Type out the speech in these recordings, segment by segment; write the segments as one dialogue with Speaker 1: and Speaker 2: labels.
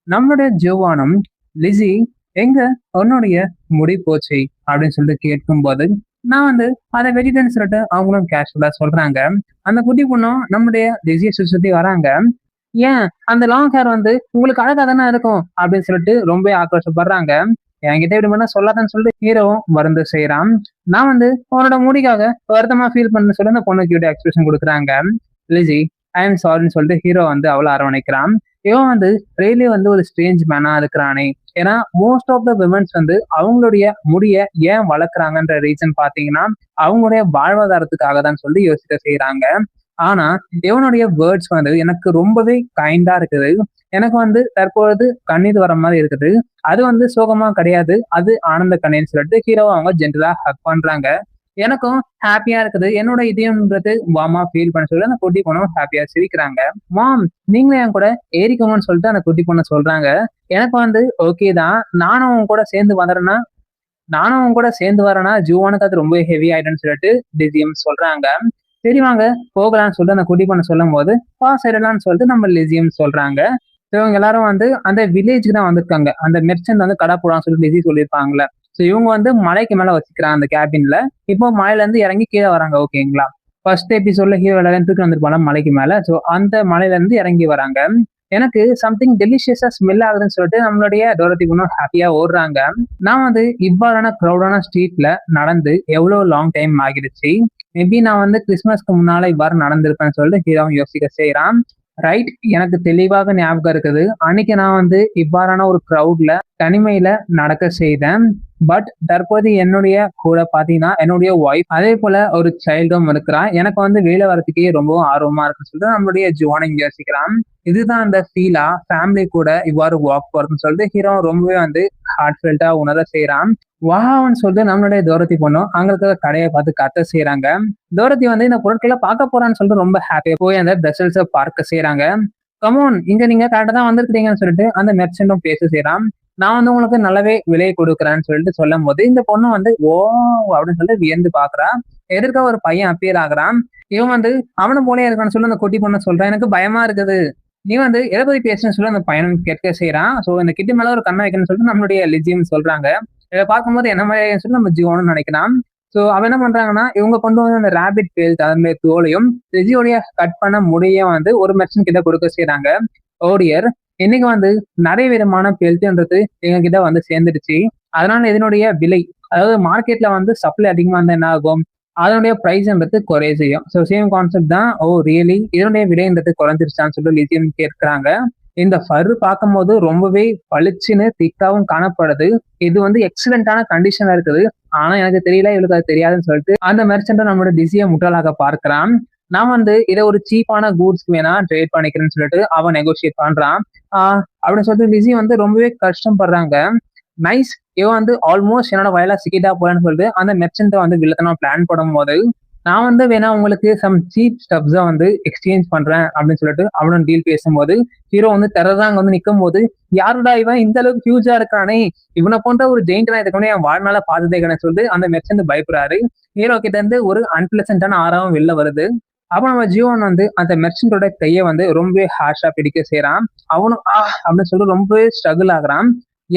Speaker 1: நம்மளுடைய ஜோவானும் லிஸி எங்க உன்னுடைய முடி போச்சு அப்படின்னு சொல்லிட்டு கேட்கும்போது நான் வந்து அதை வெட்டிட்டேன்னு சொல்லிட்டு அவங்களும் கேஷுவலா சொல்றாங்க. அந்த குட்டி பொண்ணும் நம்முடைய லிஸியை சுத்தி சுத்தி வராங்க. ஏன் அந்த லாங் ஹேர் வந்து உங்களுக்கு அழகா தானே இருக்கும் அப்படின்னு சொல்லிட்டு ரொம்ப ஆக்ரோஷப்படுறாங்க. என்கிட்ட இப்படி பண்ண சொல்லாதன்னு சொல்லிட்டு ஹீரோவும் மருந்து செய்யறான். நான் வந்து உன்னோட முடிக்காக வருத்தமா ஃபீல் பண்ண சொல்லி அந்த பொண்ணு கிட்ட எக்ஸ்பிரஷன் கொடுக்குறாங்க. லிஸி ஐ எம் சாரின்னு சொல்லிட்டு ஹீரோ வந்து அவளை அரவணைக்கிறான். இவன் வந்து ரியலி வந்து ஒரு ஸ்ட்ரேஞ்ச் மேனா இருக்கிறானே. ஏன்னா மோஸ்ட் ஆஃப் த விமன்ஸ் வந்து அவங்களுடைய முடிய ஏன் வளர்க்குறாங்கன்ற ரீசன் பாத்தீங்கன்னா அவங்களுடைய வாழ்வாதாரத்துக்காக தான் சொல்லி யோசிக்க செய்யறாங்க. ஆனா இவனுடைய வேர்ட்ஸ் வந்து எனக்கு ரொம்பவே கைண்டா இருக்குது. எனக்கு வந்து தற்பொழுது கண்ணீர் வர மாதிரி இருக்குது. அது வந்து சோகமா கிடையாது, அது ஆனந்த கண்ணீர்னு சொல்லிட்டு ஹீரோவை அவங்க ஜென்ரலா ஹக் பண்றாங்க. எனக்கும் ஹாப்பியா இருக்குது, என்னோட இதயம்ன்றது வாமா ஃபீல் பண்ண சொல்லி அந்த குட்டி பொண்ணும் ஹாப்பியா சிரிக்கிறாங்க. மாம் நீங்களும் என் கூட ஏறிக்கோங்கன்னு சொல்லிட்டு அந்த குட்டி பொண்ணு சொல்றாங்க. எனக்கு வந்து ஓகே தான், நானும் அவங்க கூட சேர்ந்து வரேன்னா ஜூவானுக்கு அது ரொம்ப ஹெவி ஆயிடும்னு சொல்லிட்டு லிசியம் சொல்றாங்க. சரி வாங்க போகலாம்னு சொல்லிட்டு அந்த குட்டி பொண்ணு சொல்லும் போது பாஸ் ஆயிடலாம்னு சொல்லிட்டு நம்ம லிசியம் சொல்றாங்க. இவங்க எல்லாரும் வந்து அந்த வில்லேஜுக்கு தான் வந்திருக்காங்க. அந்த மெர்ச்சன்ட் வந்து கடை போடான்னு சொல்லிட்டு லிசி சொல்லியிருப்பாங்கல்ல. ஸோ இவங்க வந்து மலைக்கு மேல வச்சுக்கிறாங்க அந்த கேபின்ல. இப்போ மலையில இருந்து இறங்கி கீழே வராங்க. ஓகேங்களா? ஃபர்ஸ்ட் எபிசோட்ல ஹீரோ எல்லாரும் தூக்கி வந்திருப்பாங்க மலைக்கு மேல. ஸோ அந்த மலையில இருந்து இறங்கி வராங்க. எனக்கு சம்திங் டெலிஷியஸா ஸ்மெல் ஆகுதுன்னு சொல்லிட்டு நம்மளுடைய டோரத்தி பொண்ணும் ஹாப்பியா ஓடுறாங்க. நான் வந்து இவ்வாறான க்ரௌடான ஸ்ட்ரீட்ல நடந்து எவ்வளவு லாங் டைம் ஆகிடுச்சு. மேபி நான் வந்து கிறிஸ்மஸ்க்கு முன்னால இவ்வாறு நடந்திருப்பேன்னு சொல்லிட்டு ஹீரோவும் யோசிக்க செய்யறான். ரைட், எனக்கு தெளிவாக ஞாபகம் இருக்குது. அன்னைக்கு நான் வந்து இவ்வாறான ஒரு க்ரௌட்ல தனிமையில நடக்க செய்தேன். பட் தற்போது என்னுடைய கூட பாத்தீங்கன்னா என்னுடைய ஒய்ஃப் அதே போல ஒரு சைல்டும் இருக்கிறான். எனக்கு வந்து வெளியில வரதுக்கே ரொம்பவும் ஆர்வமா இருக்குன்னு சொல்லிட்டு நம்மளுடைய ஜுவானை யோசிக்கிறான். இதுதான் அந்த ஃபீலா ஃபேமிலி கூட இவ்வாறு வாக் போறதுன்னு சொல்லிட்டு ஹீரோ ரொம்பவே வந்து ஹார்ட் ஃபெல்ட்டா உணர செய்யறான். வான்னு சொல்லிட்டு நம்மளுடைய தோரத்தி பொண்ணும் அங்க இருக்கிற கடையை பார்த்து கத்த செய்யறாங்க. தோரத்தி வந்து இந்த பொருட்களை பார்க்க போறான்னு சொல்லிட்டு ரொம்ப ஹாப்பியா போய் அந்த பிரசல்ஸை பார்க்க செய்யறாங்க. கமோன் இங்க நீங்க கரெக்டா தான் வந்திருக்கீங்கன்னு சொல்லிட்டு அந்த மெர்ச்சன்டும் பேச செய்யறான். நான் வந்து உங்களுக்கு நல்லாவே விலை கொடுக்குறேன்னு சொல்லிட்டு சொல்லும் போது இந்த பொண்ணு வந்து ஓ அப்படின்னு சொல்லிட்டு வியந்து பாக்குறா. எதிர்க்க ஒரு பையன் அப்பியர் ஆகுறான். இவன் வந்து அவனை போலே இருக்கான்னு சொல்லி அந்த குட்டி பொண்ணு சொல்றான். எனக்கு பயமா இருக்குது, நீ வந்து எதை பத்தி பேசுன்னு சொல்லி அந்த பையனும் கேட்க செய்யறான். சோ இந்த கிட்டி மேல ஒரு கண்ணை வைக்கணும்னு சொல்லிட்டு நம்மளுடைய லிஜின்னு சொல்றாங்க. இதை பார்க்கும்போது என்ன மாதிரி சொல்லி நம்ம ஜியோன்னு நினைக்கிறான். சோ அவன் என்ன பண்றாங்கன்னா இவங்க கொண்டு வந்து அந்த ரேபிட் பேல் அதனுடைய தோலையும் லிஜியோடைய கட் பண்ண முடியும் வந்து ஒரு மெர்ச்சன் கிட்ட கொடுக்க செய்யறாங்க. ஓடியர் இன்னைக்கு வந்து நிறைய விதமான பெல்ட்ன்றது எங்க கிட்ட வந்து சேர்ந்துடுச்சு. அதனால இதனுடைய விலை, அதாவது மார்க்கெட்ல வந்து சப்ளை அதிகமா இருந்தா என்ன ஆகும், அதனுடைய பிரைஸ்ன்றது குறைய செய்யும். ஸோ சேம் கான்செப்ட் தான். ஓ ரியலி இதனுடைய விலைன்றது குறைஞ்சிருச்சான்னு சொல்லி லித்தியம் கேட்கிறாங்க. இந்த ஃபர் பார்க்கும்போது ரொம்பவே பளிச்சுன்னு திக்காவும் காணப்படுது. இது வந்து எக்ஸலண்டான கண்டிஷன்ல இருக்குது. ஆனா எனக்கு தெரியல, இவளுக்கு அது தெரியாதுன்னு சொல்லிட்டு அந்த மெர்ச்சன்ட் நம்மளோட டிசியை முட்டாளாக பார்க்கிறான். நான் வந்து இதை ஒரு சீப்பான கூட்ஸ்க்கு வேணா ட்ரேட் பண்ணிக்கிறேன்னு சொல்லிட்டு அவன் நெகோசியேட் பண்றான். அப்படின்னு சொல்லிட்டு லிசி வந்து ரொம்பவே கஷ்டப்படுறாங்க. நைஸ், இவன் வந்து ஆல்மோஸ்ட் என்னோட வயலா சிக்கிட்டா போறேன்னு சொல்லிட்டு அந்த மெர்ச்சன்ட்டை வந்து வில்லத்தனம் பிளான் பண்ணும் போது நான் வந்து வேணா உங்களுக்கு சம் சீப் ஸ்டப்ஸை வந்து எக்ஸ்சேஞ்ச் பண்றேன் அப்படின்னு சொல்லிட்டு அவனும் டீல் பேசும்போது ஹீரோ வந்து அங்க வந்து நிற்கும் போது யாருடா இவன் இந்த அளவுக்கு ஹியூஜா இருக்கானே, இவனை போன்ற ஒரு ஜெயிண்ட் நான் இதுக்கு முன்னாடி என் வாழ்நாள பார்த்ததே கிடையாது சொல்லிட்டு அந்த மெர்ச்சன்ட் பயப்படுறாரு. ஹீரோ கிட்ட இருந்து ஒரு அன்பிளசன்டான ஆறாவும் வெளில வருது. அப்ப நம்ம ஜீவன் வந்து அந்த மெர்ச்சன்டோட கையை வந்து ரொம்பவே ஹார்ஷா பிடிக்க செய்யறான். அவனும் அப்படின்னு சொல்லிட்டு ரொம்பவே ஸ்ட்ரகிள் ஆகுறான்.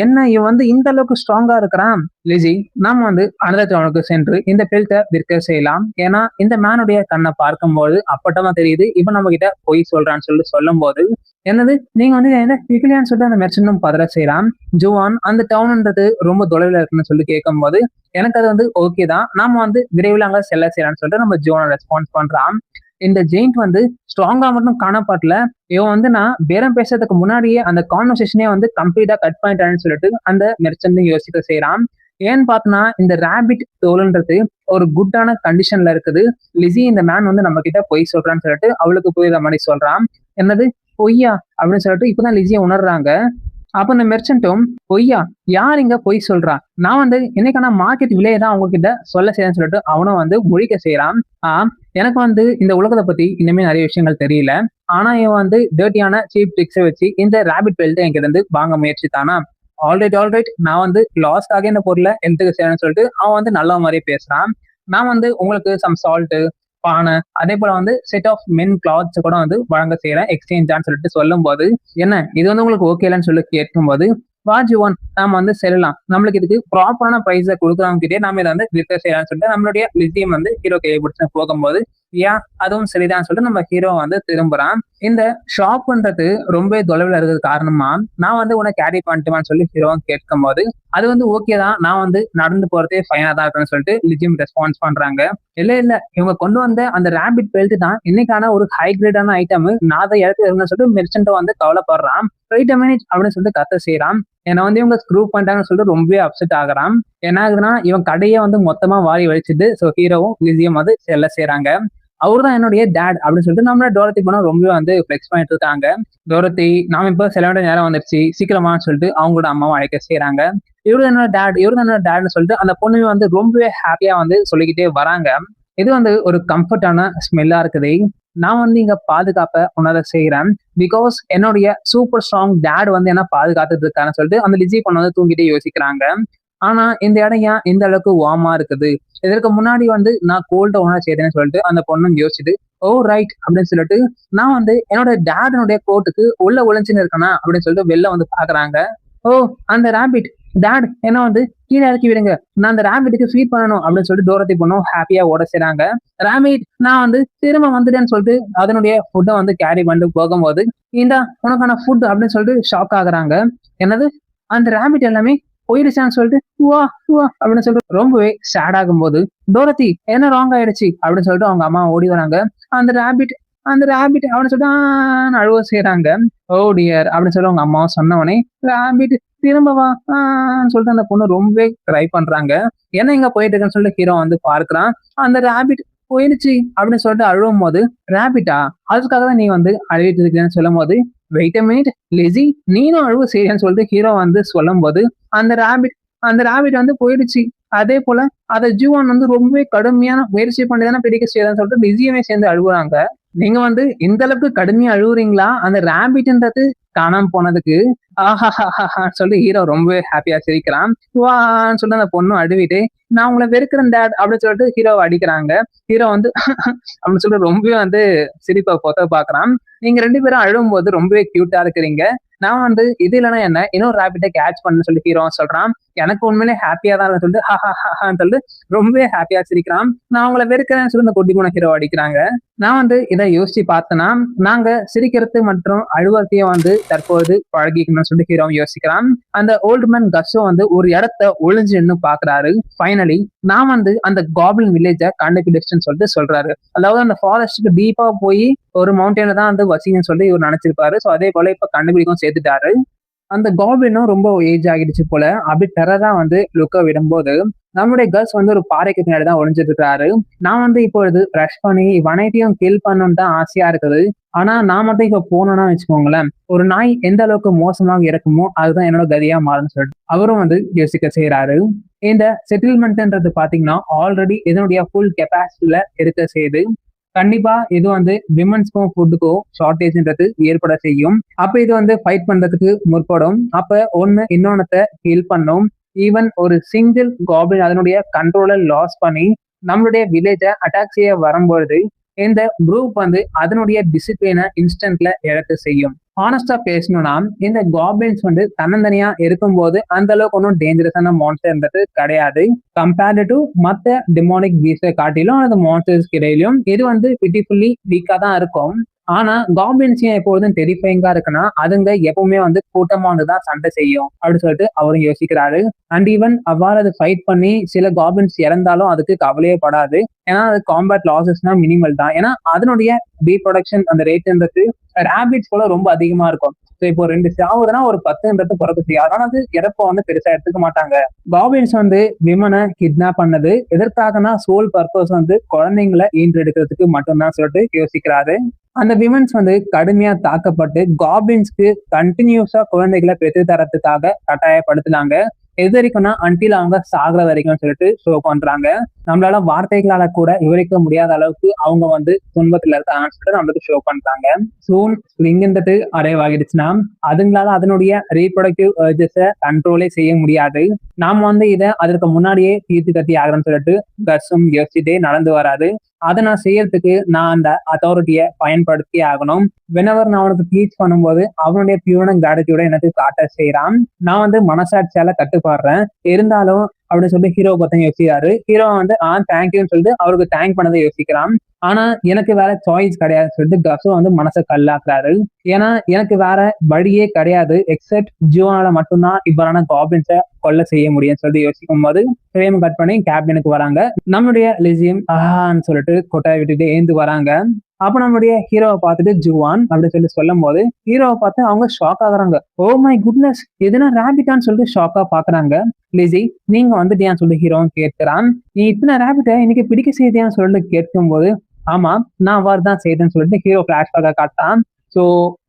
Speaker 1: என்ன இவன் வந்து இந்த அளவுக்கு ஸ்ட்ராங்கா இருக்கிறான். லிஜி நாம வந்து அனதர் டவுனுக்கு சென்று இந்த பெல்ட்டை விற்க செய்யலாம். ஏன்னா இந்த மேனுடைய கண்ணை பார்க்கும்போது அப்பட்டமா தெரியுது இவன் நம்ம கிட்ட பொய் சொல்றான்னு சொல்லிட்டு சொல்லும் போது என்னது நீங்க வந்து என்ன விக்கலையான்னு சொல்லிட்டு அந்த மெர்ச்சனும் பதற செய்யறான். ஜுவான் அந்த டவுன்ன்றது ரொம்ப தொலைவில் இருக்குன்னு சொல்லி கேட்கும் போது எனக்கு அது வந்து ஓகே தான், நாம வந்து விரைவில் அங்க செல்ல செய்யலாம்னு சொல்லிட்டு நம்ம ஜுவானை ரெஸ்பான்ஸ் பண்றான். இந்த ஜெயிண்ட் வந்து ஸ்ட்ராங்கா மட்டும் காணப்படல, இவன் வந்து நான் பேரம் பேசுறதுக்கு முன்னாடியே அந்த கான்வர்சேஷனே வந்து கம்ப்ளீட்டா கட் பண்ணிட்டான்னு சொல்லிட்டு அந்த மெர்ச்சன்ட் யோசிக்க செய்யறான். ஏன்னு பார்த்தோன்னா இந்த ரேபிட் தோல்ன்றது ஒரு குட்டான கண்டிஷன்ல இருக்குது. லிசி இந்த மேன் வந்து நம்ம கிட்ட பொய் சொல்றான்னு சொல்லிட்டு அவளுக்கு புரியுற மாதிரி சொல்றான். என்னது பொய்யா அப்படின்னு சொல்லிட்டு இப்பதான் லிசியை உணர்றாங்க. அப்ப இந்த மெர்ச்சன்ட்டும் பொய்யா, யார் இங்க பொய் சொல்றா, நான் வந்து இன்னைக்கான மார்க்கெட் விலையை தான் அவங்க கிட்ட சொல்ல செய்யறேன்னு சொல்லிட்டு அவனும் வந்து முழிக்க செய்யறான். எனக்கு வந்து இந்த உலகத்தை பத்தி இன்னுமே நிறைய விஷயங்கள் தெரியல. ஆனா இவன் வந்து டர்ட்டியான சீப் ட்ரிக்ஸை வச்சு இந்த ரேபிட் பெல்ட் என்கிட்ட இருந்து வாங்க முயற்சி தானா. ஆல்ரைட் நான் வந்து லாஸ்ட் ஆக இந்த பொருளை எடுத்துக்க செய்யணும்னு சொல்லிட்டு அவன் வந்து நல்ல மாதிரியே பேசுறான். நான் வந்து உங்களுக்கு சம் சால்ட் பானை, அதே போல வந்து செட் ஆஃப் மென் கிளாத்ஸ் கூட வந்து வழங்க செய்யறேன் எக்ஸ்சேஞ்சான்னு சொல்லிட்டு சொல்லும் போது, என்ன இது வந்து உங்களுக்கு ஓகே இல்லைன்னு சொல்லி கேட்கும்போது, வாஜுவான் நாம வந்து செல்லலாம், நம்மளுக்கு இதுக்கு ப்ராப்பரான பிரைஸ கொடுக்குறவங்க கிட்டே நாம இதை வந்து விற்க செய்யலாம்னு சொல்லிட்டு நம்மளுடைய லித்தியம் வந்து ஹீரோ கையை பிடிச்சு போகும்போது, அதுவும் சரிதான் சொல்லிட்டு நம்ம ஹீரோ வந்து திரும்புறான். இந்த ஷாப்ன்றது ரொம்ப தொலைவில் இருக்கிறது காரணமா நான் வந்து உன்னை கேரி பண்ணிட்டுவான்னு சொல்லி ஹீரோவா கேட்கும் போது, அது வந்து ஓகே தான், நான் வந்து நடந்து போறதே ஃபைனா தான் இருக்குன்னு சொல்லிட்டு லித்தியம் ரெஸ்பான்ஸ் பண்றாங்க. இல்ல இவங்க கொண்டு வந்த அந்த ரேபிட் பெல்ட் தான் இன்னைக்கான ஒரு ஹை கிரேடான ஐட்டம், நான் அதை இடத்துல இருங்கன்னு சொல்லிட்டு மெர்ச்சன்ட் வந்து கவலைப்படுறான். வெயிட் அ மினிட் அப்படின்னு சொல்லிட்டு கத்த செய்யறான். ஏன்னா வந்து இவங்க ஸ்க்ரூ பண்ணிட்டாங்கன்னு சொல்லிட்டு ரொம்பவே அப்செட் ஆகுறான். என்ன ஆகுதுன்னா இவன் கடையை வந்து மொத்தமா வாரி வலிச்சுட்டு ஸோ ஹீரோவும் லிசியம் வந்து செல்ல செய்யறாங்க. அவர்தான் என்னுடைய டேட் அப்படின்னு சொல்லிட்டு நம்மள டோரத்தி போனா ரொம்பவே வந்து ஃபிளெக்ஸ் பண்ணிட்டு இருக்காங்க. டோரத்தி நாம இப்ப செல்ல வேண்டிய நேரம் வந்துருச்சு சீக்கிரமான்னு சொல்லிட்டு அவங்களோட அம்மாவை அழைக்க செய்யறாங்க. இவரு என்னோட டேட்னு சொல்லிட்டு அந்த பொண்ணு வந்து ரொம்பவே ஹாப்பியா வந்து சொல்லிக்கிட்டே வராங்க. இது வந்து ஒரு கம்ஃபர்டான ஸ்மெல்லா இருக்குது. நான் வந்து இங்க பாதுகாப்ப உணர செய்யறேன். பிகாஸ் என்னுடைய சூப்பர் ஸ்ட்ராங் டேட் வந்து என்ன பாதுகாத்துட்டு இருக்காருன்னு சொல்லிட்டு அந்த லிஜி பொண்ணு வந்து தூங்கிட்டே யோசிக்கிறாங்க. ஆனா இந்த இடம் ஏன் இந்த அளவுக்கு வார்மா இருக்குது, இதற்கு முன்னாடி வந்து நான் கோல்ட உணர செய்தேன்னு சொல்லிட்டு அந்த பொண்ணு யோசிச்சுட்டு, ஓ ரைட் அப்படின்னு சொல்லிட்டு நான் வந்து என்னோட டேடனுடைய கோட்டுக்கு உள்ள ஒளிஞ்சுன்னு இருக்கேனா அப்படின்னு சொல்லிட்டு வெளில வந்து பாக்குறாங்க. ஓ அந்த ரேபிட் டேட் என்ன வந்து கீழே இறக்கி விடுங்க, நான் அந்த ரேபிட்டுக்கு ஃபீட் பண்ணணும் அப்படின்னு சொல்லிட்டு டோரத்தி பொண்ணும் ஹாப்பியா ஓட செய்றாங்க. ரேபிட் நான் வந்து திரும்ப வந்துட்டேன்னு சொல்லிட்டு அதனுடைய ஃபுட்டை வந்து கேரி பண்ணிட்டு போகும்போது, இந்த உனக்கான ஃபுட் அப்படின்னு சொல்லிட்டு ஷாக் ஆகுறாங்க. என்னது அந்த ரேபிட் எல்லாமே போயிடுச்சான்னு சொல்லிட்டு வா வா அப்படின்னு சொல்லிட்டு ரொம்பவே சேட் ஆகும்போது, டோரத்தி என்ன ராங் ஆயிடுச்சு அப்படின்னு சொல்லிட்டு அவங்க அம்மா ஓடி வராங்க. அந்த ரேபிட் அந்த ரேபிட் அப்படின்னு சொல்லிட்டு அழுவ செய்யறாங்க. ஓ டியர் அப்படின்னு சொல்லி அவங்க அம்மாவும் சொன்னவனே, ரேபிட் திரும்ப வா சொல்லிட்டு அந்த பொண்ணு ரொம்பவே ட்ரை பண்றாங்க. என்ன இங்க போயிட்டு இருக்குன்னு சொல்லிட்டு ஹீரோ வந்து பார்க்கிறான். அந்த ரேபிட் போயிடுச்சு அப்படின்னு சொல்லிட்டு அழுவும் போது, ரேபிட்டா அதுக்காக தான் நீ வந்து அழுவிட்டு இருக்கேன்னு சொல்லும் போது, வெயிட் அ மினிட் லிசி நீனும் அழுவ செய்யன்னு சொல்லிட்டு ஹீரோ வந்து சொல்லும் போது, அந்த ரேபிட் அந்த ரேபிட் வந்து போயிடுச்சு. அதே போல அதை ஜூவான் வந்து ரொம்பவே கடுமையான முயற்சி பண்ணி தானே பிடிக்க செய்யறதுன்னு சொல்லிட்டு லிசியுமே சேர்ந்து அழுகுறாங்க. நீங்க வந்து இந்த அளவுக்கு கடுமையா அழுகுறீங்களா அந்த ரேபிட்ன்றது காணாம போனதுக்கு? சொல்லி ஹீரோ ரொம்பவே ஹாப்பியா சிரிக்கிறான். வான்னு சொல்லிட்டு அந்த பொண்ணும் அழுவிட்டு, நான் உங்களை வெறுக்கிறேன் டேட் அப்படின்னு சொல்லிட்டு ஹீரோவை அடிக்கிறாங்க. ஹீரோ வந்து அப்படின்னு சொல்லிட்டு ரொம்பவே வந்து சிரிப்பை பொத்த பாக்குறான். நீங்க ரெண்டு பேரும் அழுவும் போது ரொம்பவே கியூட்டா இருக்கிறீங்க. நான் வந்து இது இல்லைன்னா என்ன இன்னொரு ரேபிட்டை கேட்ச் பண்ணு சொல்லி ஹீரோ சொல்றான். எனக்கு உண்மையிலே ஹாப்பியா தான் சொல்லிட்டு சொல்லிட்டு ரொம்பவே ஹாப்பியா சிரிக்கிறான். நான் உங்களை வெறுக்கிறேன்னு சொல்லி இந்த குட்டி போன ஹீரோ அடிக்கிறாங்க. நான் வந்து இதை யோசிச்சு பார்த்தேன்னா, நாங்க சிரிக்கிறது மற்றும் அழுவத்தையும் வந்து தற்போது பழகிக்கணும்னு சொல்லி ஹீரோ யோசிக்கிறான். அந்த ஓல்டு மேன் கஸ்ஸும் வந்து ஒரு இடத்த ஒளிஞ்சுன்னு பாக்குறாரு. ஃபைனலி நான் வந்து அந்த காப்ளின் வில்லேஜ கண்டுபிடிச்சுன்னு சொல்லிட்டு சொல்றாரு. அதாவது அந்த ஃபாரஸ்ட்டுக்கு டீப்பா போய் ஒரு மவுண்டன்ல தான் வந்து வசிங்கன்னு சொல்லி இவர் நினைச்சிருப்பாரு. ஸோ அதே போல இப்ப கண்டுபிடிக்கவும் சேர்த்துட்டாரு. அந்த காப்ளினும் ரொம்ப ஏஜ் ஆகிடுச்சு போல. அப்படி டெரரா வந்து லுக்க விடும்போது நம்மளுடைய கஸ் வந்து ஒரு பாறைக்கு பின்னாடி தான் ஒளிஞ்சிட்டு இருக்காரு. நான் வந்து இப்பொழுது ரஷ் பண்ணி வனைத்தையும் கில் பண்ணணும்னு தான் ஆசையா இருக்குது. ஆனா நான் மட்டும் இப்ப போனோம்னா வச்சுக்கோங்களேன், ஒரு நாய் எந்த அளவுக்கு மோசமாக இருக்குமோ அதுதான் என்னோட கதியா மாறும்னு சொல்லிட்டு அவரும் வந்து யோசிக்க செய்யறாரு. இந்த செட்டில்மெண்ட்ன்றது பாத்தீங்கன்னா ஆல்ரெடி இதனுடைய ஃபுல் கெப்பாசிட்டியில இருக்க செய்யுது. கண்டிப்பா இது வந்து விமன்ஸ்க்கும் ஃபுட்டுக்கும் ஷார்டேஜ்ன்றது ஏற்பட செய்யும். அப்ப இது வந்து ஃபைட் பண்றதுக்கு முற்படும். அப்ப ஒண்ணு இன்னொன்னத்தை ஹீல் பண்ணும். ஈவன் ஒரு சிங்கிள் காப்ளின் அதனுடைய கண்ட்ரோலை லாஸ் பண்ணி நம்மளுடைய வில்லேஜை அட்டாக் செய்ய வரும்பொழுது இந்த குரூப் வந்து அதனுடைய டிசிப்ளினை இன்ஸ்டன்ட்ல இழக்க செய்யும். ஹானஸ்டா பேசணும்னா இந்த காப்ளின்ஸ் வந்து தன்னந்தனியா இருக்கும்போது அந்த அளவுக்கு ஒன்றும் டேஞ்சரஸான மான்ஸ்டர்ன்றது கிடையாது. கம்பேர்டு டு மற்ற டிமானிக் பீஸை காட்டிலும் அந்த மான்ஸ்டர்ஸ்க்கு இடையிலும் இது வந்து பியூட்டிஃபுல்லி வீக்கா தான் இருக்கும். ஆனா காப்ளின்ஸ் எப்பொழுதும் டெரிஃபைங்கா இருக்குன்னா அதுங்க எப்பவுமே வந்து கூட்டமா வந்துதான் சண்டை செய்யும் அப்படின்னு சொல்லிட்டு அவரும் யோசிக்கிறாரு. அண்ட் ஈவன் அவ்வாறு அது ஃபைட் பண்ணி சில காப்ளின்ஸ் இறந்தாலும் அதுக்கு கவலையே படாது. ஏன்னா அது காம்பேட் லாசஸ்னா மினிமல் தான். ஏன்னா அதனுடைய ரீப்ரொடக்ஷன் அந்த ரேட்ன்றது ரேபிட்ஸ் போல ரொம்ப அதிகமா இருக்கும். ஸோ இப்போ 2 சாவுதுன்னா ஒரு 10 பிறகு செய்யாது. ஆனா அது இறப்ப வந்து பெருசா எடுத்துக்க மாட்டாங்க. காப்ளின்ஸ் வந்து விமனை கிட்னாப் பண்ணது எதற்காகனா சோல் பர்பஸ் வந்து குழந்தைங்களை ஈன்றெடுக்கிறதுக்கு மட்டும்தான் சொல்லிட்டு யோசிக்கிறாரு. அந்த விமன்ஸ் வந்து கடுமையா தாக்கப்பட்டு காப்ளின்ஸ்க்கு கண்டினியூஸா குழந்தைகளை பெற்று தரத்துக்காக கட்டாயப்படுத்தினாங்க. எது வரைக்கும்னா அன்டில் அவங்க சாகுற வரைக்கும் சொல்லிட்டு ஷோ பண்றாங்க. நம்மளால வார்த்தைகளால கூட விவரிக்க முடியாத அளவுக்கு அவங்க வந்து துன்பத்துல இருக்காங்கன்னு சொல்லிட்டு நம்மளுக்கு ஷோ பண்றாங்க. சூன் ஸ்ப்ரிங்ன்றது அரைவ் ஆகிடுச்சுன்னா அதுங்களால அதனுடைய ரீப்ரொடக்டிவ் அர்ஜஸை கண்ட்ரோலே செய்ய முடியாது. நாம வந்து இதை அதற்கு முன்னாடியே தீர்த்து கட்டி ஆகிறோம்னு சொல்லிட்டு கர்ஸும் யோசிச்சுட்டே நடந்து வராது. அதை நான் செய்யறதுக்கு நான் அந்த அத்தாரிட்டியை பயன்படுத்தி ஆகணும். வெனவர் நான் அவனுக்கு டீச் பண்ணும்போது அவனுடைய பியூன கிராட்டிடியூட எனக்கு காட்ட செய்யறான். நான் வந்து மனசாட்சியால கட்டுப்பாடுறேன். இருந்தாலும் அப்படின்னு சொல்லி ஹீரோ பத்தி யோசிக்கிறாரு. ஹீரோ வந்து தேங்க்யூன்னு சொல்லிட்டு அவருக்கு தேங்க் பண்ணதை யோசிக்கிறான். ஆனா எனக்கு வேற சாய்ஸ் கிடையாதுன்னு சொல்லிட்டு கசு வந்து மனசை கல்லாக்குறாரு. ஏன்னா எனக்கு வேற வழியே கிடையாது எக்ஸப்ட் ஜியோனால மட்டும்தான் இவ்வாறான காப்ளின்ஸை கொல்ல செய்ய முடியும்னு சொல்லிட்டு யோசிக்கும் போது ஃப்ரேம் கட் பண்ணி கேபினுக்கு வராங்க. நம்மளுடைய லிசியம் ஆஹான்னு சொல்லிட்டு கொட்டாய் விட்டுட்டு ஏந்து வராங்க. அப்ப நம்மளுடைய ஹீரோவை பார்த்துட்டு ஜுவான் அப்படின்னு சொல்லி சொல்லும் போது ஹீரோவை பார்த்து அவங்க ஷாக் ஆகுறாங்க. ஓ மை குட்னஸ், எதுனா ரேபிட்டான்னு சொல்லிட்டு ஷாக்கா பாக்குறாங்க. லிசி நீங்க வந்துட்டியான்னு சொல்லி ஹீரோவும் கேட்கிறான். நீ இத்தனை ரேபிட்டை இன்னைக்கு பிடிக்க செய்தியான்னு சொல்லிட்டு கேட்கும் போது ஆமா நான் வரதான் செய்தேன்னு சொல்லிட்டு ஹீரோ பிளாஷ்பேக்கா காட்டான். ஸோ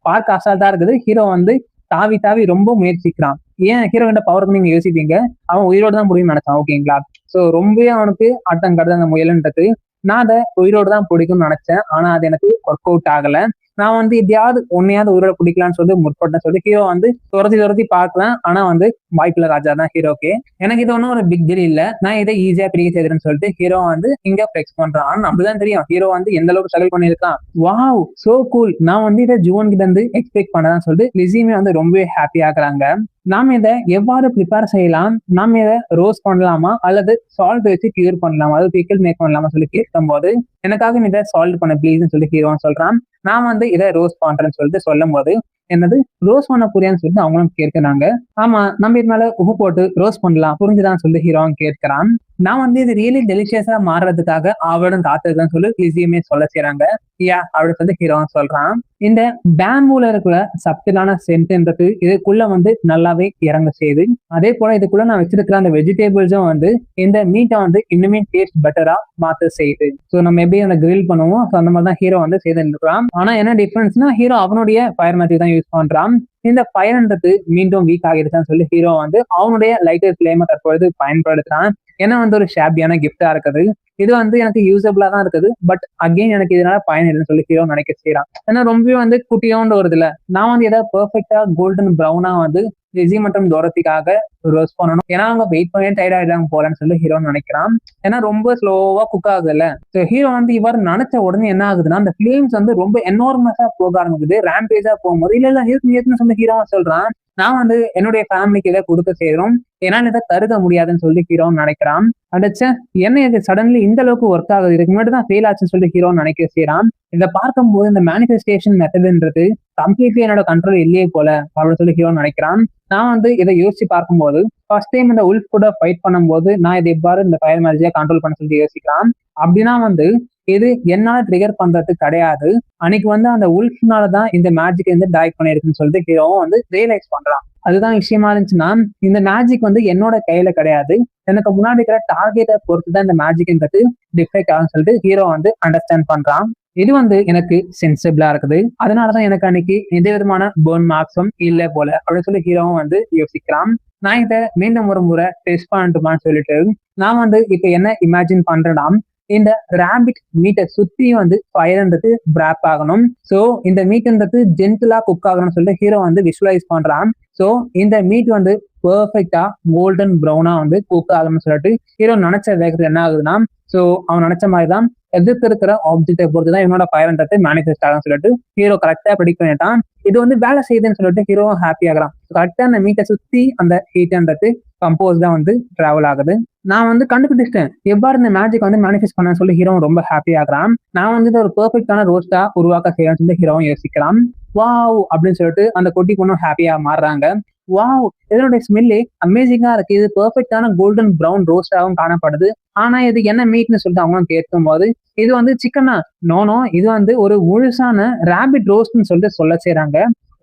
Speaker 1: பார்க்க அசால்ட்டா இருக்குது. ஹீரோ வந்து தாவி தாவி ரொம்ப முயற்சிக்கிறான். ஏன் ஹீரோ கிட்ட பவருக்கு நீங்க யோசிப்பீங்க, அவன் உயிரோடு தான் முடியும்னு நினைச்சான். ஓகேங்களா? ஸோ ரொம்பவே அவனுக்கு ஆட்டம் கடுது அந்த முயலுன்றது. நான் அதை உயிரோடு தான் பிடிக்கும்னு நினைச்சேன். ஆனா அது எனக்கு ஒர்க் அவுட் ஆகல. நான் வந்து எப்படியாவது உன்னையாவது உயிரோட பிடிக்கலான்னு சொல்லி முற்பட்டேன் சொல்லி ஹீரோ வந்து துரத்தி பார்க்கலாம். ஆனா வந்து வாய்ப்புல ராஜா தான் ஹீரோக்கு. எனக்கு இது ஒன்றும் ஒரு பிக் டீல் இல்ல, நான் இதை ஈஸியா பிடிக்க செய்யறேன்னு சொல்லிட்டு ஹீரோ வந்து இங்க ஃபிளெக்ஸ் பண்றான். அப்படிதான் தெரியும் ஹீரோ வந்து எந்த அளவுக்கு ஸ்ட்ரகிள் பண்ணியிருக்கான். வாவ் சோ கூல், நான் வந்து இதை ஜுவன் கிட்ட இருந்து எக்ஸ்பெக்ட் பண்ணதான் சொல்லிட்டு லிசியுமே வந்து ரொம்பவே ஹாப்பி ஆகுறாங்க. நாம இதை எவ்வாறு ப்ரிப்பேர் செய்யலாம், நாம இதை ரோஸ்ட் பண்ணலாமா அல்லது சால்ட் வச்சு கியூர் பண்ணலாமா, அதாவது பிக்கல் மேக் பண்ணலாமா சொல்லி கேட்கும் போது எனக்காக நீ இதை சால்ட் பண்ண ப்ளீஸ்ன்னு சொல்லி ஹீரோன்னு சொல்றான். நான் வந்து இதை ரோஸ்ட் பண்றேன்னு சொல்லிட்டு சொல்லும் போது என்னது ரோஸ் பண்ண புரியான்னு சொல்லிட்டு அவங்களும் கேட்கிறாங்க. ஆமா நம்ம இது மேல உப்பு போட்டு ரோஸ்ட் பண்ணலாம் புரிஞ்சுதான் சொல்லி ஹீரோவும் கேட்கிறான். நான் வந்து இது ரியலி டெலிஷியஸா மாறுறதுக்காக அவளும் காத்துதான் சொல்லி ஈஸியுமே சொல்ல செய்யறாங்க. யா அப்படின்னு சொல்லி ஹீரோவும் சொல்றான். இந்த பேம்பூல இருக்கிற சப்டிலான சென்ட்ன்றது இதுக்குள்ள வந்து நல்லாவே இறங்க செய்யுது. அதே போல இதுக்குள்ள நான் வச்சிருக்கிற அந்த வெஜிடபிள்ஸும் வந்து இந்த மீட்டை வந்து இன்னுமே டேஸ்ட் பெட்டரா மாத்த செய்யுது. ஸோ நம்ம எப்படி அந்த கிரில் பண்ணுவோம் அந்த மாதிரி தான் ஹீரோ வந்து செய்துருக்கான். ஆனா என்ன டிஃபரன்ஸ்னா ஹீரோ அவனுடைய ஃபயர் மேஜிக் தான் யூஸ் பண்றான். இந்த ஃபயர்ன்றது மீண்டும் வீக் ஆகிடுச்சான்னு சொல்லி ஹீரோ வந்து அவனுடைய லைட்டர் ஃபிளேமை தற்பொழுது பயன்படுத்துறான். ஏன்னா வந்து ஒரு ஷாபியான கிஃப்டா இருக்குது. இது வந்து எனக்கு யூசபிளா தான் இருக்குது. பட் அகெயின் எனக்கு இதனால பயன் இல்லைன்னு சொல்லி ஹீரோ நினைக்க செய்யறான். ஏன்னா ரொம்பவே வந்து குட்டியோண்டு வருது இல்ல, நான் வந்து ஏதாவது பெர்ஃபெக்டா கோல்டன் ப்ரௌனா வந்து லிசி மற்றும் டோரத்திக்காக ரோஸ்ட் பண்ணணும். ஏன்னா அவங்க வெயிட் பண்ணி டயர்ட் ஆயிடாங்க போலன்னு சொல்லி ஹீரோ நினைக்கிறான். ஏன்னா ரொம்ப ஸ்லோவா குக் ஆகுதுல்ல. ஸோ ஹீரோ வந்து இவர் நினைச்ச உடனே என்ன ஆகுதுன்னா அந்த ஃபிளேம்ஸ் வந்து ரொம்ப எனார்மஸா போக ஆரம்பிக்குது. ரேம்பேஜா போகும்போது இல்ல இல்ல சொல்லி ஹீரோ சொல்றான். நான் வந்து என்னுடைய ஃபேமிலிக்கு இதை கொடுக்க செய்யறோம், என்னால இதை தருக முடியாதுன்னு சொல்லி ஹீரோன்னு நினைக்கிறான். அடிச்ச என்ன இது சடன்லி இந்த அளவுக்கு ஒர்க் ஆகுது, இதுக்கு முன்னாடி தான் ஃபெயில் ஆச்சுன்னு சொல்லி ஹீரோன்னு நினைக்க செய்யறான். இதை பார்க்கும்போது இந்த மேனிஃபெஸ்டேஷன் மெத்தட்ன்றது கம்ப்ளீட்லி என்னோட கண்ட்ரோல் இல்லையே போல அப்படின்னு சொல்லி ஹீரோன்னு நினைக்கிறான். நான் வந்து இதை யோசிச்சு பார்க்கும்போது ஃபர்ஸ்ட் டைம் இந்த உல்ஃப் கூட ஃபைட் பண்ணும்போது நான் இதை எவ்வாறு இந்த ஃபயர் மேஜிக்கா கண்ட்ரோல் பண்ண சொல்லி யோசிக்கலாம். அப்படின்னா வந்து இது என்னால ட்ரிகர் பண்றது கிடையாது, அன்னைக்கு வந்து அந்த உல்ஃப்னாலதான் இந்த மேஜிக் வந்து டைரக்ட் பண்ணிருக்குன்னு சொல்லிட்டு ஹீரோவும் வந்து ரியலைஸ் பண்றான். அதுதான் விஷயமா இருந்துச்சுன்னா இந்த மேஜிக் வந்து என்னோட கையில கிடையாது, எனக்கு முன்னாடி இருக்கிற டார்கெட்டை பொறுத்துதான் இந்த மேஜிக்ன்றது டிஃபெக்ட் ஆகும்னு சொல்லிட்டு ஹீரோ வந்து அண்டர்ஸ்டாண்ட் பண்றான். இது வந்து எனக்கு சென்சிபிளா இருக்குது, அதனாலதான் எனக்கு அன்னைக்கு எந்த விதமான பேர்ன் மார்க்ஸும் இல்லை போல அப்படின்னு சொல்லி ஹீரோவும் வந்து யோசிக்கிறான். நான் இதை மீண்டும் ஒரு முறை டெஸ்ட் பண்ணட்டுமான்னு சொல்லிட்டு நான் வந்து இப்ப என்ன இமேஜின் பண்றேன்னா இந்த ரேபிட் மீட்டை சுத்தி வந்து ஃபயர்ன்றது பிராப் ஆகணும். ஸோ இந்த மீட்ன்றது ஜென்டிலா குக் ஆகணும்னு சொல்லிட்டு ஹீரோ வந்து விஷுவலைஸ் பண்றான். ஸோ இந்த மீட் வந்து பெர்ஃபெக்டா கோல்டன் ப்ரௌனா வந்து குக் ஆகணும்னு சொல்லிட்டு ஹீரோ நினைச்ச வேகத்துல என்ன ஆகுதுன்னா ஸோ அவன் நினைச்ச மாதிரி தான் எதிர்த்து இருக்கிற ஆப்ஜெக்டை பொறுத்துதான் என்னோட ஃபயர்ன்றது மேனிஃபெஸ்ட் ஆகும்னு சொல்லிட்டு ஹீரோ கரெக்டா ப்ரெடிக்ட் பண்ணிட்டான். இது வந்து வேலை செய்யுதுன்னு சொல்லிட்டு ஹீரோ ஹாப்பி ஆகிறான். கரெக்டா அந்த மீட்டை சுத்தி அந்த ஹீட்ன்றது கம்போஸ் தான் வந்து டிராவல் ஆகுது. நான் வந்து கண்டுபிடிச்சிட்டேன் எவ்வாறு இந்த மேஜிக் வந்து மேனிஃபெஸ்ட் பண்ண சொல்லி ஹீரோ ரொம்ப ஹாப்பி ஆகிறான். நான் வந்து ஒரு பெர்ஃபெக்டான ரோஸ்டா உருவாக்க செய்யணும்னு சொல்லி ஹீரோவும் யோசிக்கிறான். வாவ் அப்படின்னு சொல்லிட்டு அந்த குட்டி பொண்ணும் ஹாப்பியா மாறுறாங்க. வாவ் இதனுடைய ஸ்மெல்லே அமேசிங்கா இருக்கு, இது பெர்ஃபெக்டான கோல்டன் ப்ரௌன் ரோஸ்டாகவும் காணப்படுது. ஆனா இது என்ன மீட்னு சொல்லிட்டு அவங்களும் கேட்கும் போது இது வந்து சிக்கனா, நோனோ இது வந்து ஒரு முழுசான ரேபிட் ரோஸ்ட்னு சொல்லிட்டு சொல்ல செய்யறாங்க.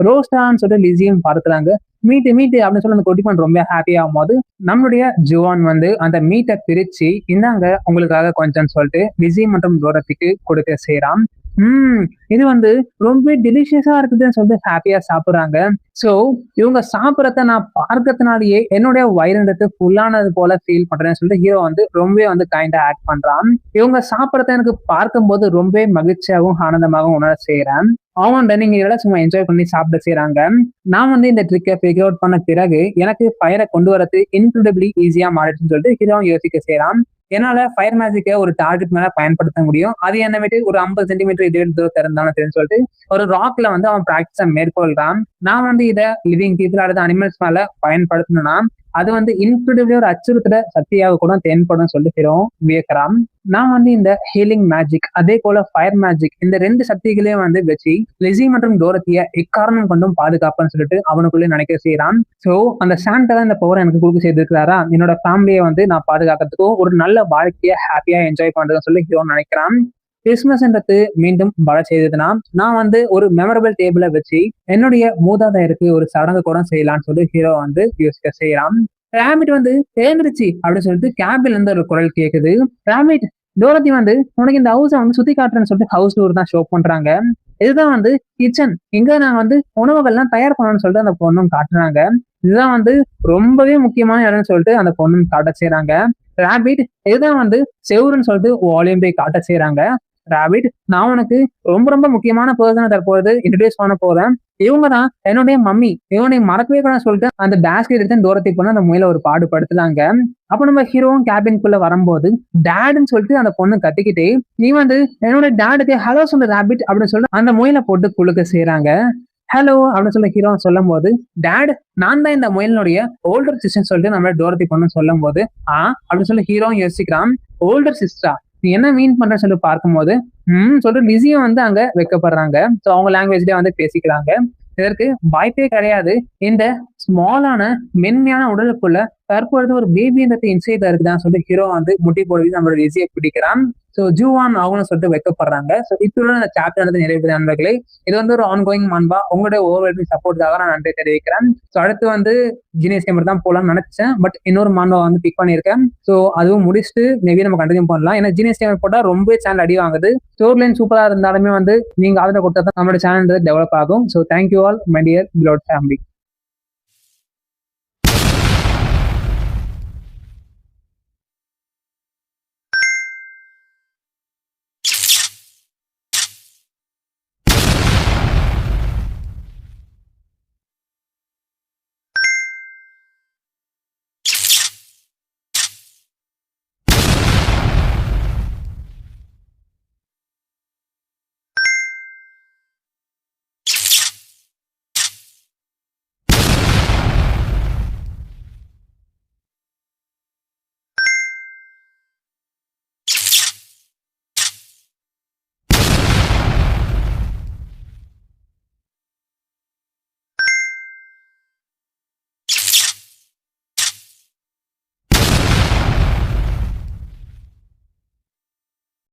Speaker 1: ரோஸ்டான்னு சொல்லிட்டு லிசியும் பார்க்கிறாங்க. மீட்டு அப்படின்னு சொல்லி அந்த கொட்டிப்பான் ரொம்ப ஹாப்பி ஆகும் போது நம்மளுடைய ஜுவான் வந்து அந்த மீட்டை பிரிச்சு இந்தாங்க உங்களுக்காக கொஞ்சம் சொல்லிட்டு லிசி மற்றும் டோரத்திக்கு கொடுக்க செய்யறான். இது வந்து ரொம்ப டெலிஷியஸா இருக்குதுன்னு சொல்லிட்டு ஹாப்பியா சாப்பிடுறாங்க. சோ இவங்க சாப்பிடறத நான் பார்க்கறதுனாலயே என்னுடைய வயிறுன்றது ஃபுல்லானது போல ஃபீல் பண்றேன்னு சொல்லிட்டு ஹீரோ வந்து ரொம்ப வந்து கைண்டா ஆக்ட் பண்றான். இவங்க சாப்பிடறத எனக்கு பார்க்கும்போது ரொம்ப மகிழ்ச்சியாகவும் ஆனந்தமாகவும் உணர செய்யறேன். அவங்க நீங்க இதெல்லாம் சும்மா என்ஜாய் பண்ணி சாப்பிட செய்யறாங்க. நான் வந்து இந்த ட்ரிக்கை ஃபிகர் அவுட் பண்ண பிறகு எனக்கு ஃபயரை கொண்டு வரது இன்க்ரெடிபிளி ஈஸியா மாறிடுச்சுன்னு சொல்லிட்டு ஹீரோ யோசிக்க செய்யறான். என்னால ஃபயர் மேஜிக்கை ஒரு டார்கெட் மேல பயன்படுத்த முடியும். அது என்ன விட்டு ஒரு 50 சென்டிமீட்டர் இடைவெளி தூரத்தை இருந்தாலும் தெரியும் சொல்லிட்டு ஒரு ராக்ல வந்து அவன் பிராக்டிஸை மேற்கொள்றான். நான் வந்து இதை லிவிங் பீப்புள் அல்லது அனிமல்ஸ் மேல பயன்படுத்தணும்னா அது வந்து இன்க்ரெடிபிளி ஒரு அச்சுறுத்துற சக்தியாக கூட தென்படும் சொல்லிட்டு வியக்கிறான். நான் வந்து இந்த ஹீலிங் மேஜிக் அதே போல ஃபயர் மேஜிக் இந்த 2 சக்திகளையும் வந்து வச்சு லிஸி மற்றும் டோரத்திய எக்காரணம் கொண்டும் பாதுகாப்புன்னு சொல்லிட்டு அவனுக்குள்ளே நினைக்க செய்யறான். சோ அந்த சாண்டா தான் இந்த பவர் எனக்கு கொடுக்க செய்திருக்கிறாரா, என்னோட ஃபேமிலியை வந்து நான் பாதுகாக்கிறதுக்கும் ஒரு நல்ல வாழ்க்கையை ஹாப்பியா என்ஜாய் பண்றதுன்னு சொல்லி ஹீரோ நினைக்கிறான். கிறிஸ்துமஸ்ன்றது மீண்டும் வர செய்ததுன்னா நான் வந்து ஒரு மெமரபிள் டேபிளை வச்சு என்னுடைய மூதாதையருக்கு ஒரு சடங்கு கூட செய்யலாம்னு சொல்லி ஹீரோ வந்து யோசிக்க செய்யறான். ராபிட் வந்து தேர்ந்துருச்சு அப்படின்னு சொல்லிட்டு கேபின்ல இருந்து ஒரு குரல் கேக்குது. ராபிட், டோரத்தி வந்து உனக்கு இந்த ஹவுஸை வந்து சுத்தி காட்டுறேன்னு சொல்லிட்டு ஹவுஸ் டூர் தான் ஷோ பண்றாங்க. இதுதான் வந்து கிச்சன், இங்க நான் வந்து உணவுகள்லாம் தயார் பண்ணணும்னு சொல்லிட்டு அந்த பொண்ணும் காட்டுறாங்க. இதுதான் வந்து ரொம்பவே முக்கியமான இடம்னு சொல்லிட்டு அந்த பொண்ணும் காட்ட செய்யறாங்க. ராபிட், இதுதான் வந்து செவுருன்னு சொல்லிட்டு வால்யூம் போய் காட்ட செய்யறாங்க. ராபிட், நான் உனக்கு ரொம்ப ரொம்ப முக்கியமான பர்சனை தற்போது இன்ட்ரடியூஸ் பண்ண போறேன். இவங்க தான் என்னுடைய மம்மி, இவனை மறக்கவே கூட சொல்லிட்டு அந்த பேஸ்கெட் எடுத்து தூரத்துக்கு போன அந்த முயல ஒரு பாடுபடுத்துறாங்க. அப்ப நம்ம ஹீரோவும் கேபின்குள்ள வரும்போது டேடுன்னு சொல்லிட்டு அந்த பொண்ணு கத்திக்கிட்டே நீ வந்து என்னோட டேடுக்கு ஹலோ சொல்லு ராபிட் அப்படின்னு சொல்லிட்டு அந்த முயலை போட்டு குளுக்க செய்யறாங்க. ஹலோ அப்படின்னு சொல்லி ஹீரோ சொல்லும் போது டேட், நான் தான் இந்த முயலினுடைய ஓல்டர் சிஸ்டர் சொல்லிட்டு நம்ம டோரத்தி பொண்ணு சொல்லும் போது அப்படின்னு சொல்லி ஹீரோ யோசிக்கிறான். ஓல்டர் சிஸ்டரா, நீ என்ன மீன் பண்றன்னு சொல்லி பார்க்கும்போது சொல்லிட்டு லிஸியும் வந்து அங்க வைக்கப்படுறாங்க. ஸோ அவங்க லாங்குவேஜ்லயே வந்து பேசிக்கிறாங்க. இதற்கு வாய்ப்பே கிடையாது. இந்த ஸ்மாலான மென்மையான உடலுக்குள்ள தற்பொழுது ஒரு பேபின்றது இன்சைட்ல இருக்குதான்னு சொல்லிட்டு ஹீரோ வந்து முட்டி போடுறது நம்மளோட லிஸியை பிடிக்கிறான். ஸோ ஜூவான் அவங்களும் சொல்லிட்டு வைக்கப்படுறாங்க. ஸோ இத்துடன் அந்த சாப்டர் வந்து நிறைவு நண்பர்களே. இது வந்து ஒரு ஆன்கோயிங் மன்பா உங்களுடைய ஓவர் சப்போர்ட்டுக்காக நான் நன்றி தெரிவிக்கிறேன். ஸோ அடுத்து வந்து ஜீனியஸ் கேமர் தான் போலாம்னு நினைச்சேன். பட் இன்னொரு மான்பா வந்து பிக் பண்ணியிருக்கேன். ஸோ அதுவும் முடிச்சுட்டு மேபி நம்ம கண்டினியூ பண்ணலாம். ஏன்னா ஜீனியஸ் கேமர் போட்டா ரொம்ப சேனல் அடி வாங்குது. ஸ்டோர் லைன் சூப்பரா இருந்தாலுமே வந்து நீங்க ஆதரவு கொடுத்தா தான் நம்மளோட சேனல் டெவலப் ஆகும். So thank you all my dear beloved family.